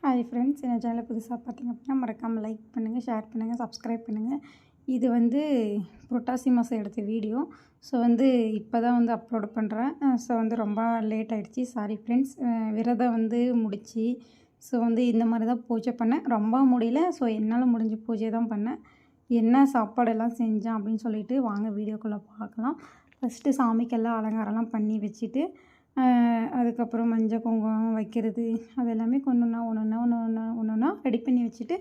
Hi friends, என் சேனலை புதுசாக பார்த்தீங்க அப்படின்னா மறக்காமல் லைக் பண்ணுங்கள், ஷேர் பண்ணுங்கள், சப்ஸ்கிரைப் பண்ணுங்கள். இது புரட்டாசி மாதம் எடுத்த வீடியோ. ஸோ இப்போ தான் அப்லோட் பண்ணுறேன். ஸோ ரொம்ப லேட் ஆகிடுச்சி, சாரி ஃப்ரெண்ட்ஸ். விரதம் முடிச்சு ஸோ இந்த மாதிரி தான் பூஜை பண்ணேன். ரொம்ப முடியல. ஸோ என்னால் முடிஞ்ச பூஜை தான் பண்ணேன். என்ன சாப்பாடெல்லாம் செஞ்சேன் அப்படின்னு சொல்லிட்டு வாங்க வீடியோக்குள்ளே பார்க்கலாம். ஃபஸ்ட்டு சாமிக்கெல்லாம் அலங்காரம்லாம் பண்ணி வச்சுட்டு அதுக்கப்புறம் மஞ்சள் குங்குமம் வைக்கிறது அது எல்லாமே ஒன்றா ரெடி பண்ணி வச்சுட்டு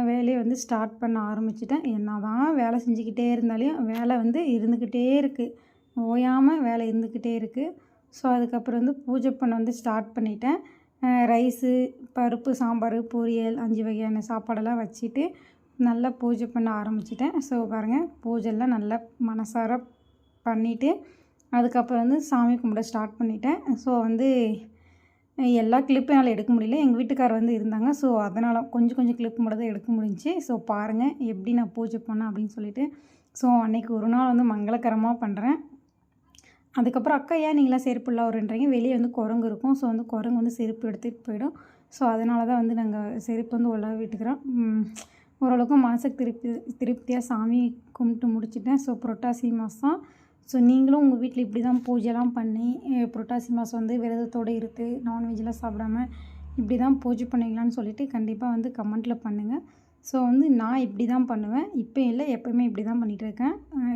வேலையை ஸ்டார்ட் பண்ண ஆரம்பிச்சிட்டேன். என்ன தான் வேலை செஞ்சுக்கிட்டே இருந்தாலும் வேலை இருந்துக்கிட்டே இருக்குது, ஓயாமல் வேலை இருந்துக்கிட்டே இருக்குது. ஸோ அதுக்கப்புறம் பூஜை பண்ண ஸ்டார்ட் பண்ணிட்டேன். ரைஸு, பருப்பு, சாம்பார், பொரியல் 5 வகையான சாப்பாடெல்லாம் வச்சுட்டு நல்லா பூஜை பண்ண ஆரம்பிச்சிட்டேன். ஸோ பாருங்கள், பூஜைலாம் நல்லா மனசார பண்ணிவிட்டு அதுக்கப்புறம் சாமி கும்பிட ஸ்டார்ட் பண்ணிட்டேன். ஸோ எல்லா கிளிப்பும் என்னால் எடுக்க முடியல. எங்கள் வீட்டுக்காரர் இருந்தாங்க. ஸோ அதனால் கொஞ்சம் கிளிப் மட்டும் தான் எடுக்க முடிஞ்சிச்சு. ஸோ பாருங்கள் எப்படி நான் பூஜை பண்ணேன் அப்படின்னு சொல்லிட்டு. ஸோ அன்றைக்கி ஒரு நாள் மங்களகரமாக பண்ணுறேன். அதுக்கப்புறம் அக்கா ஏன் நீங்களாம் செருப்பு இல்லை வருன்றீங்க. வெளியே குரங்கு இருக்கும். ஸோ குரங்கு செருப்பு எடுத்துகிட்டு போயிடும். ஸோ அதனால தான் நாங்கள் செருப்பு உள்ள விட்டுக்கிறோம். ஓரளவுக்கு மனசுக்கு திருப்தியாக சாமி கும்பிட்டு முடிச்சிட்டேன். ஸோ புரட்டாசி மாதம். ஸோ நீங்களும் உங்கள் வீட்டில் இப்படி தான் பூஜைலாம் பண்ணி புரட்டாசி மாதம் விரதத்தோடு இருந்து நான்வெஜ்லாம் சாப்பிடாம இப்படி தான் பூஜை பண்ணுவீங்களான்னு சொல்லிவிட்டு கண்டிப்பாக கமெண்ட்டில் பண்ணுங்கள். ஸோ நான் இப்படி தான் பண்ணுவேன். இப்போ இல்லை, எப்போயுமே இப்படி தான் பண்ணிகிட்ருக்கேன்.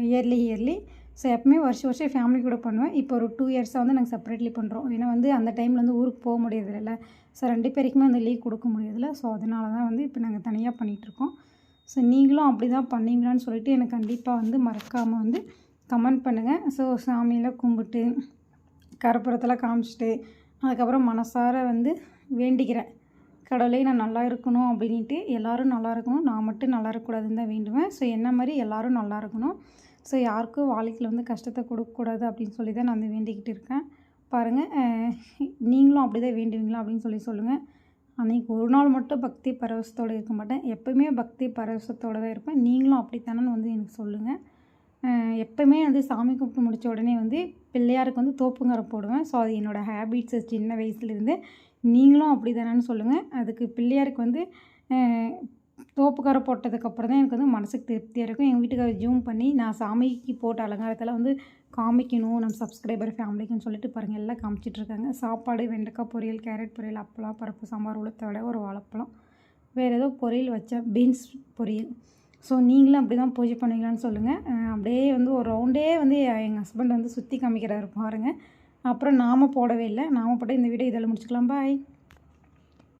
இயர்லி ஸோ எப்பவுமே வருஷம் ஃபேமிலி கூட பண்ணுவேன். இப்போ ஒரு 2 இயர்ஸாக நாங்கள் செப்பரேட்லி பண்ணுறோம். ஏன்னா அந்த டைமில் ஊருக்கு போக முடியறதில்ல. ஸோ 2 பேருக்குமே லீவ் கொடுக்க முடியறதில்ல. ஸோ அதனால தான் இப்போ நாங்கள் தனியாக பண்ணிகிட்ருக்கோம். ஸோ நீங்களும் அப்படி தான் பண்ணீங்களான்னு சொல்லிவிட்டு எனக்கு கண்டிப்பாக மறக்காமல் கமெண்ட் பண்ணுங்கள். ஸோ சாமியெல்லாம் கும்பிட்டு கற்பூரத்தெல்லாம் காமிச்சிட்டு அதுக்கப்புறம் மனசார வேண்டிக்கிறேன். கடவுளே நான் நல்லா இருக்கணும் அப்படின்ட்டு. எல்லோரும் நல்லா இருக்கணும், நான் மட்டும் நல்லா இருக்கக்கூடாதுன்னு தான் வேண்டுவேன். ஸோ என்ன மாதிரி எல்லோரும் நல்லா இருக்கணும். ஸோ யாருக்கும் வாழ்க்கையில் கஷ்டத்தை கொடுக்கக்கூடாது அப்படின்னு சொல்லி தான் நான் வேண்டிக்கிட்டு இருக்கேன். பாருங்கள், நீங்களும் அப்படி தான் வேண்டுவீங்களா அப்படின்னு சொல்லுங்கள். அன்றைக்கி ஒரு நாள் மட்டும் பக்தி பரவசத்தோடு இருக்க மாட்டேன், எப்போயுமே பக்தி பரவசத்தோடு தான் இருப்பேன். நீங்களும் அப்படித்தானேன்னு எனக்கு சொல்லுங்கள். எப்போயுமே சாமி கும்பிட்டு முடித்த உடனே பிள்ளையாருக்கு தோப்புங்கரை போடுவேன். ஸோ அது என்னோடய ஹேபிட்ஸு சின்ன வயசுலேருந்து. நீங்களும் அப்படி தானேன்னு சொல்லுங்கள். அதுக்கு பிள்ளையாருக்கு தோப்புக்கரை போட்டதுக்கப்புறம் தான் எனக்கு மனசுக்கு திருப்தியாக இருக்கும். எங்கள் வீட்டுக்காரர் ஜூம் பண்ணி நான் சாமிக்கு போட்ட அலங்காரத்தில் காமிக்கணும் நம்ம சப்ஸ்கிரைபர் ஃபேமிலிக்குன்னு சொல்லிட்டு பாருங்கள் எல்லாம் காமிச்சிட்ருக்காங்க. சாப்பாடு வெண்டைக்காய் பொரியல், கேரட் பொரியல், அப்பளம், பருப்பு சாம்பார், உளுத்த வடை, ஒரு வாழைப்பழம், வேறு ஏதோ பொரியல் வச்சேன், பீன்ஸ் பொரியல். ஸோ நீங்களும் அப்படி தான் பூஜை பண்ணுவீங்களான்னு சொல்லுங்கள். அப்படியே ஒரு ரவுண்டே எங்கள் ஹஸ்பண்ட் சுற்றி காமிக்கிறாரு பாருங்கள். அப்புறம் நாம போடவே இல்லை. நாம போட்டால் இந்த வீடியோ இதில் முடிச்சுக்கலாம். பாய்.